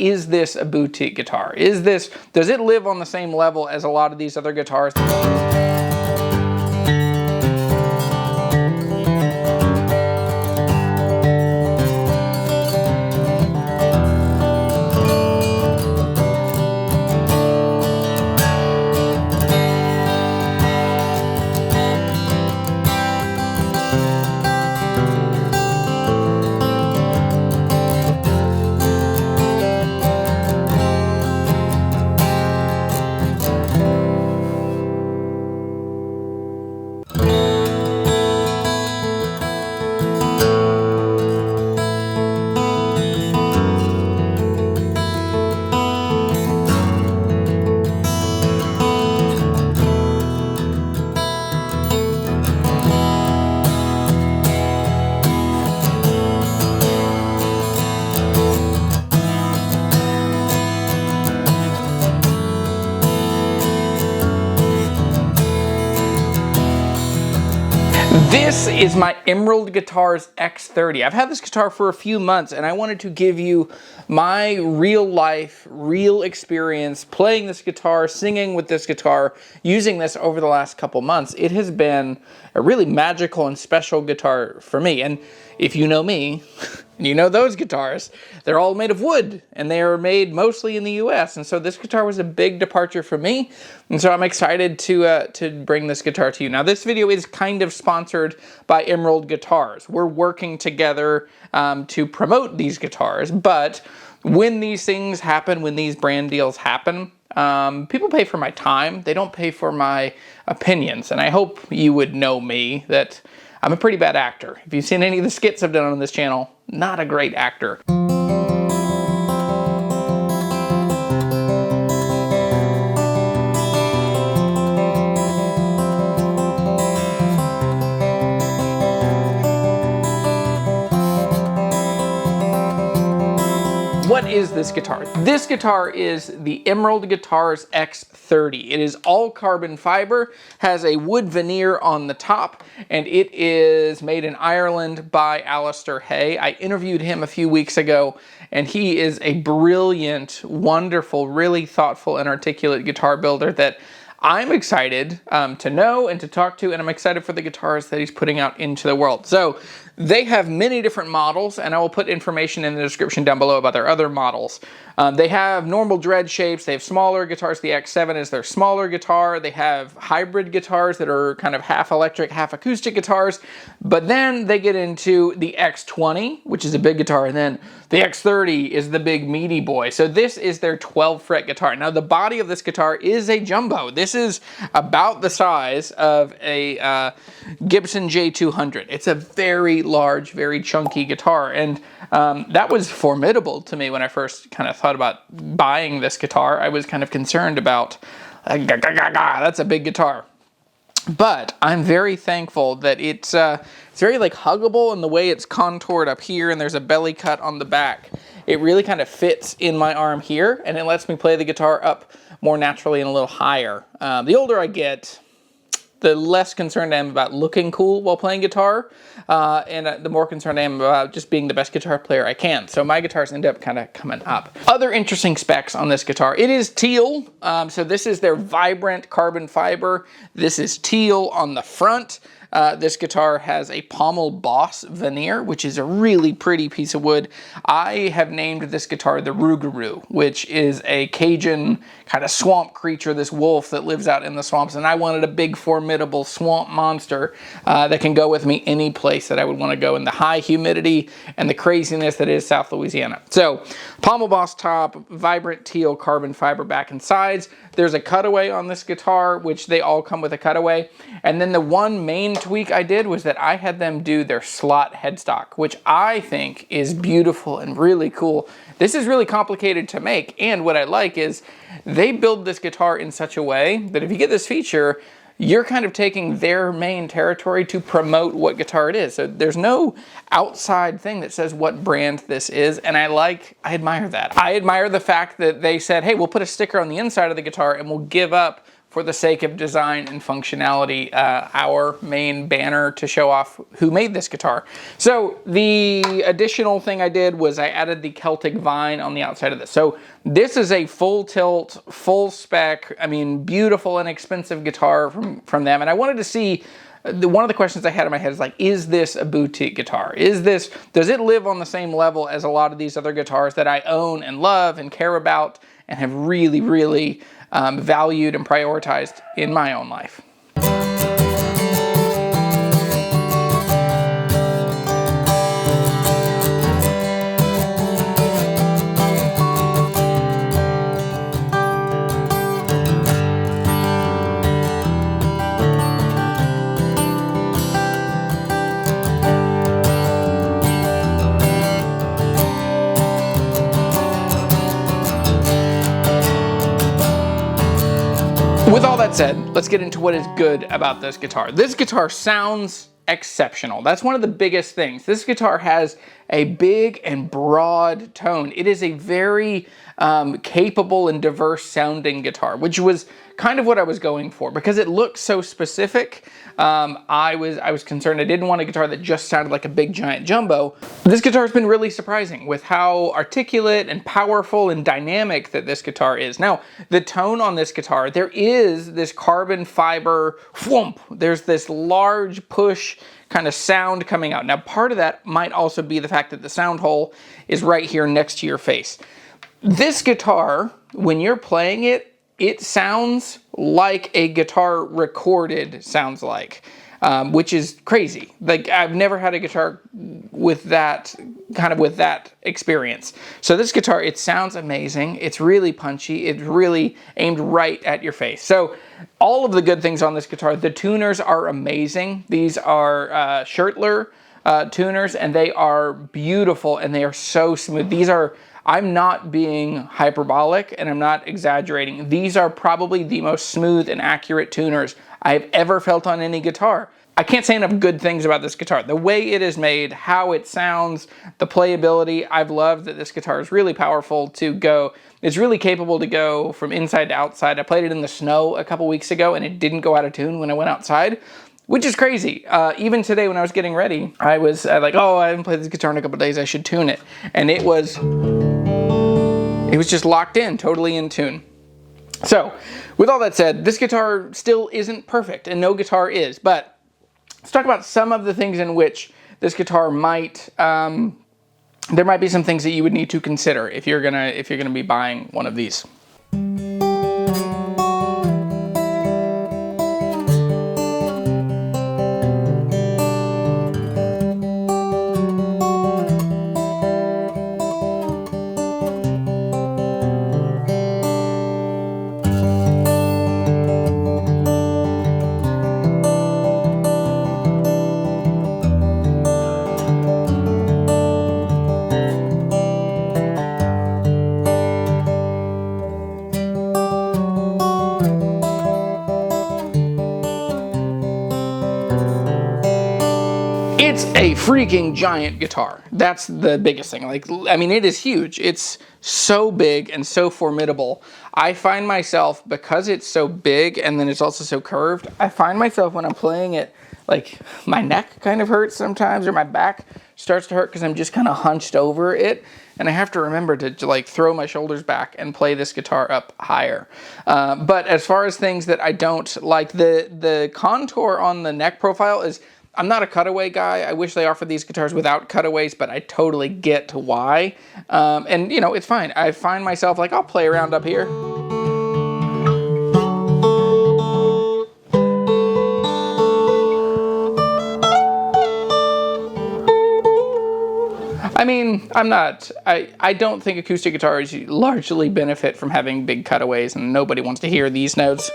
is this a boutique guitar? Does it live on the same level as a lot of these other guitars? This is my Emerald Guitars X30. I've had this guitar for a few months and I wanted to give you my real life, real experience playing this guitar, singing with this guitar, using this over the last couple months. It has been a really magical and special guitar for me. And if you know me, you know those guitars, they're all made of wood and they are made mostly in the US. And so this guitar was a big departure for me. And so I'm excited to bring this guitar to you. Now this video is kind of sponsored by Emerald Guitars. We're working together to promote these guitars, but when these things happen, when these brand deals happen, people pay for my time. They don't pay for my opinions. And I hope you would know me that I'm a pretty bad actor. If you've seen any of the skits I've done on this channel, not a great actor. What is this guitar? This guitar is the Emerald Guitars X30. It is all carbon fiber, has a wood veneer on the top, and it is made in Ireland by Alistair Hay. I interviewed him a few weeks ago, and he is a brilliant, wonderful, really thoughtful and articulate guitar builder that I'm excited to know and to talk to, and I'm excited for the guitars that he's putting out into the world. So they have many different models, and I will put information in the description down below about their other models. They have normal dread shapes, they have smaller guitars. The X7 is their smaller guitar. They have hybrid guitars that are kind of half electric, half acoustic guitars. But then they get into the X20, which is a big guitar, and then the X30 is the big meaty boy. So this is their 12 fret guitar. Now the body of this guitar is a jumbo. This is about the size of a Gibson J200. It's a very large, very chunky guitar. And that was formidable to me when I first kind of thought about buying this guitar. I was kind of concerned about, that's a big guitar. But I'm very thankful that it's very like huggable in the way it's contoured up here, and there's a belly cut on the back. It really kind of fits in my arm here, and it lets me play the guitar up more naturally and a little higher. The older I get, the less concerned I am about looking cool while playing guitar, and the more concerned I am about just being the best guitar player I can. So my guitars end up kind of coming up. Other interesting specs on this guitar. It is teal, so this is their vibrant carbon fiber. This is teal on the front. This guitar has a pommel boss veneer, which is a really pretty piece of wood. I have named this guitar the Rougarou, which is a Cajun kind of swamp creature, this wolf that lives out in the swamps, and I wanted a big, formidable swamp monster that can go with me any place that I would want to go in the high humidity and the craziness that is South Louisiana. So, pommel boss top, vibrant teal carbon fiber back and sides. There's a cutaway on this guitar, which they all come with a cutaway. And then the one main tweak I did was that I had them do their slot headstock, which I think is beautiful and really cool. This is really complicated to make, and what I like is they build this guitar in such a way that if you get this feature, you're kind of taking their main territory to promote what guitar it is. So there's no outside thing that says what brand this is, and I admire that. I admire the fact that they said, hey, we'll put a sticker on the inside of the guitar and we'll give up for the sake of design and functionality, our main banner to show off who made this guitar. So the additional thing I did was I added the Celtic vine on the outside of this. So this is a full tilt, full spec, I mean, beautiful and expensive guitar from them. And I wanted to see, one of the questions I had in my head is like, is this a boutique guitar? Does it live on the same level as a lot of these other guitars that I own and love and care about and have really, really valued and prioritized in my own life? With all that said, let's get into what is good about this guitar. This guitar sounds exceptional. That's one of the biggest things. This guitar has a big and broad tone. It is a very capable and diverse sounding guitar, which was kind of what I was going for because it looks so specific. I was concerned I didn't want a guitar that just sounded like a big giant jumbo. This guitar has been really surprising with how articulate and powerful and dynamic that this guitar is. Now, the tone on this guitar, there is this carbon fiber whoomp. There's this large push kind of sound coming out. Now, part of that might also be the fact that the sound hole is right here next to your face. This guitar, when you're playing it, it sounds like a guitar recorded sounds like, which is crazy. Like, I've never had a guitar with that experience. So this guitar, it sounds amazing. It's really punchy. It's really aimed right at your face. So all of the good things on this guitar, the tuners are amazing. These are Schertler tuners, and they are beautiful and they are so smooth. These are, I'm not being hyperbolic and I'm not exaggerating. These are probably the most smooth and accurate tuners I've ever felt on any guitar. I can't say enough good things about this guitar. The way it is made, how it sounds, the playability. I've loved that this guitar is really powerful to go. It's really capable to go from inside to outside. I played it in the snow a couple weeks ago and it didn't go out of tune when I went outside, which is crazy. Even today when I was getting ready, I was like, oh, I haven't played this guitar in a couple days, I should tune it. And it was just locked in, totally in tune. So, with all that said, this guitar still isn't perfect, and no guitar is, but let's talk about some of the things in which this guitar might, there might be some things that you would need to consider if you're gonna be buying one of these. It's a freaking giant guitar. That's the biggest thing. Like, I mean, it is huge. It's so big and so formidable. I find myself, because it's so big and then it's also so curved, I find myself when I'm playing it, like my neck kind of hurts sometimes, or my back starts to hurt because I'm just kind of hunched over it. And I have to remember to like throw my shoulders back and play this guitar up higher. But as far as things that I don't like, the contour on the neck profile is, I'm not a cutaway guy. I wish they offered these guitars without cutaways, but I totally get why. And you know, it's fine. I find myself like, I'll play around up here. I mean, I don't think acoustic guitars largely benefit from having big cutaways, and nobody wants to hear these notes.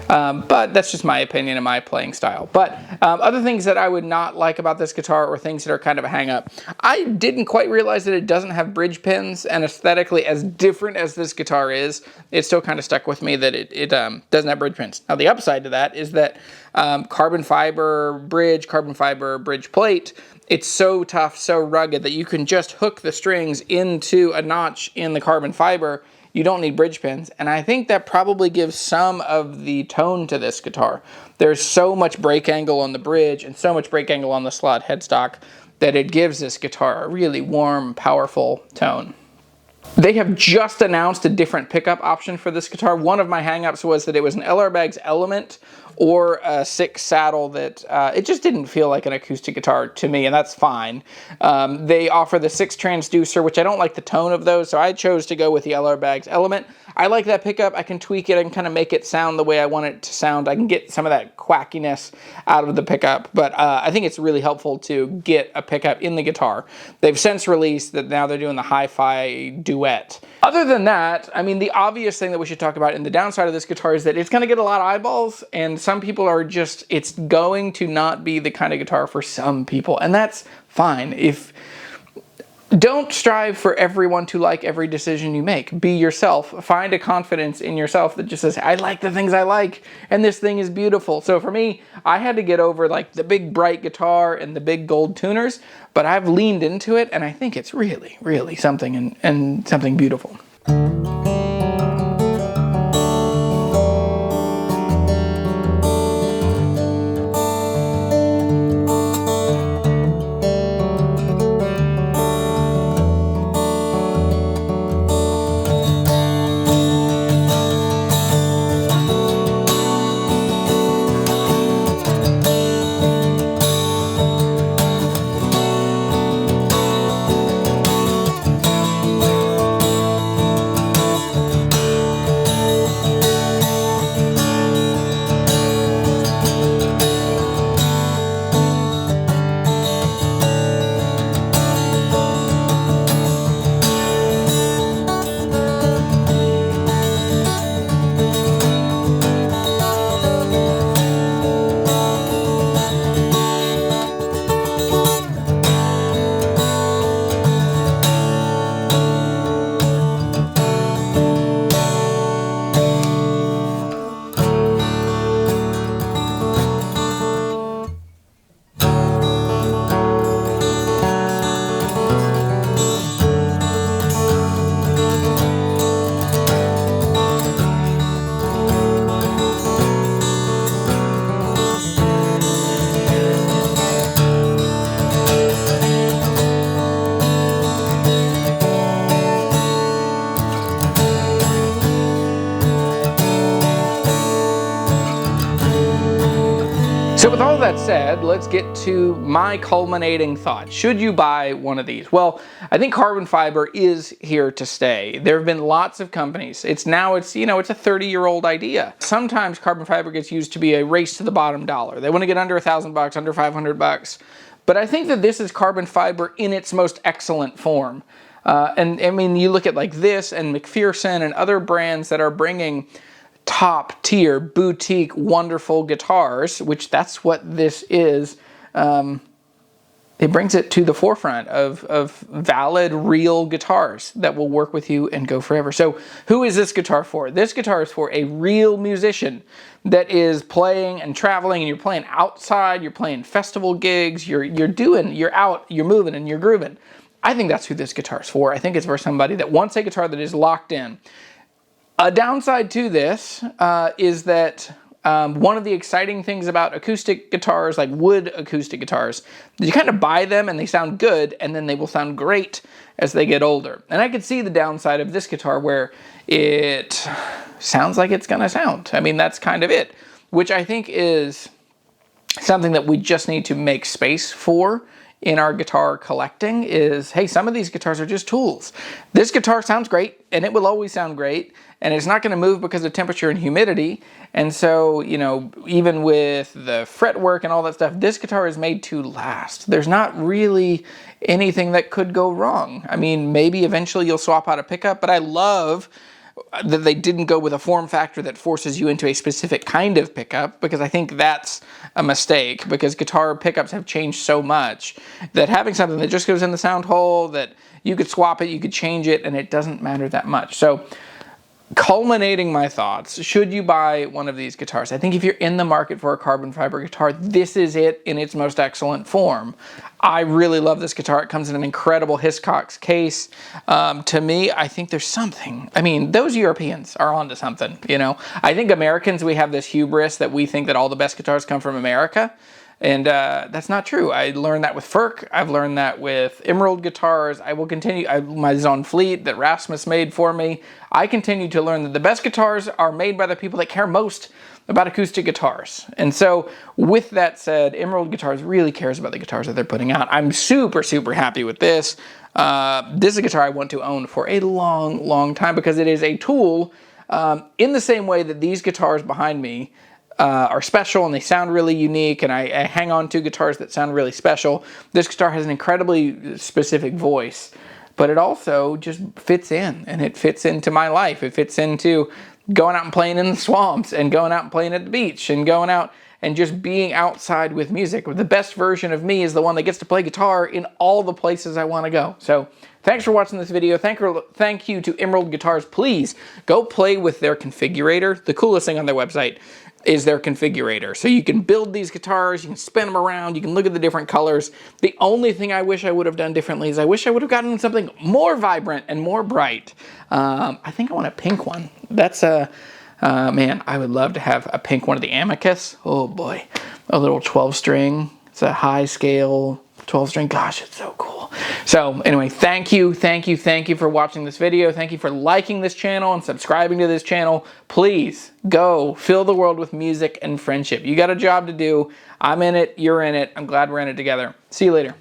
But that's just my opinion and my playing style. But other things that I would not like about this guitar, or things that are kind of a hang-up, I didn't quite realize that it doesn't have bridge pins, and aesthetically, as different as this guitar is, it still kind of stuck with me that it doesn't have bridge pins. Now, the upside to that is that carbon fiber bridge plate, it's so tough, so rugged that you can just hook the strings into a notch in the carbon fiber you don't need bridge pins. And I think that probably gives some of the tone to this guitar. There's so much break angle on the bridge and so much break angle on the slot headstock that it gives this guitar a really warm, powerful tone. They have just announced a different pickup option for this guitar. One of my hangups was that it was an LR Baggs Element or a 6 saddle that it just didn't feel like an acoustic guitar to me, and that's fine. They offer the 6 transducer, which I don't like the tone of those, so I chose to go with the LR Baggs Element. I like that pickup. I can tweak it. I can kind of make it sound the way I want it to sound. I can get some of that quackiness out of the pickup, but I think it's really helpful to get a pickup in the guitar. They've since released that now they're doing the hi-fi duet. Other than that, I mean, the obvious thing that we should talk about in the downside of this guitar is that it's going to get a lot of eyeballs, and some people are just, it's going to not be the kind of guitar for some people, and that's fine. Don't strive for everyone to like every decision you make. Be yourself. Find a confidence in yourself that just says, I like the things I like, and this thing is beautiful. So for me, I had to get over like the big bright guitar and the big gold tuners, but I've leaned into it, and I think it's really, really something and something beautiful. So with all that said, let's get to my culminating thought. Should you buy one of these? Well, I think carbon fiber is here to stay. There have been lots of companies. It's a 30-year-old idea. Sometimes carbon fiber gets used to be a race to the bottom dollar. They want to get under $1,000, under $500. But I think that this is carbon fiber in its most excellent form. And I mean, you look at like this and McPherson and other brands that are bringing top tier, boutique, wonderful guitars, which that's what this is. It brings it to the forefront of valid, real guitars that will work with you and go forever. So who is this guitar for? This guitar is for a real musician that is playing and traveling, and you're playing outside, you're playing festival gigs, you're out, you're moving and you're grooving. I think that's who this guitar is for. I think it's for somebody that wants a guitar that is locked in. A downside to this is that one of the exciting things about acoustic guitars, like wood acoustic guitars, you kind of buy them and they sound good, and then they will sound great as they get older. And I could see the downside of this guitar where it sounds like it's gonna sound. I mean, that's kind of it, which I think is something that we just need to make space for in our guitar collecting. Is, hey, some of these guitars are just tools. This guitar sounds great, and it will always sound great, and it's not going to move because of temperature and humidity. And so, you know, even with the fretwork and all that stuff, this guitar is made to last. There's not really anything that could go wrong. I mean, maybe eventually you'll swap out a pickup, but I love that they didn't go with a form factor that forces you into a specific kind of pickup, because I think that's a mistake, because guitar pickups have changed so much that having something that just goes in the sound hole, that you could swap it, you could change it, and it doesn't matter that much. So culminating my thoughts, should you buy one of these guitars? I think if you're in the market for a carbon fiber guitar, this is it in its most excellent form. I really love this guitar. It comes in an incredible Hiscox case. To me, I think there's something. I mean, those Europeans are onto something, you know? I think Americans, we have this hubris that we think that all the best guitars come from America. And that's not true. I learned that with Ferk. I've learned that with Emerald guitars. I will continue. My Zone Fleet that Rasmus made for me. I continue to learn that the best guitars are made by the people that care most about acoustic guitars. And so with that said, Emerald Guitars really cares about the guitars that they're putting out. I'm super, super happy with this. This is a guitar I want to own for a long, long time because it is a tool in the same way that these guitars behind me are special and they sound really unique, and I hang on to guitars that sound really special. This guitar has an incredibly specific voice, but it also just fits in, and it fits into my life. It fits into going out and playing in the swamps, and going out and playing at the beach, and going out and just being outside with music. The best version of me is the one that gets to play guitar in all the places I want to go. So thanks for watching this video. Thank you to Emerald Guitars. Please go play with their configurator. The coolest thing on their website is their configurator. So you can build these guitars, you can spin them around, you can look at the different colors. The only thing I wish I would have done differently is I wish I would have gotten something more vibrant and more bright. I think I want a pink one. That's a, man, I would love to have a pink one of the Amicus. Oh boy, a little 12 string. It's a high scale 12 string. Gosh, it's so cool. So anyway, thank you for watching this video. Thank you for liking this channel and subscribing to this channel. Please go fill the world with music and friendship. You got a job to do. I'm in it. You're in it. I'm glad we're in it together. See you later.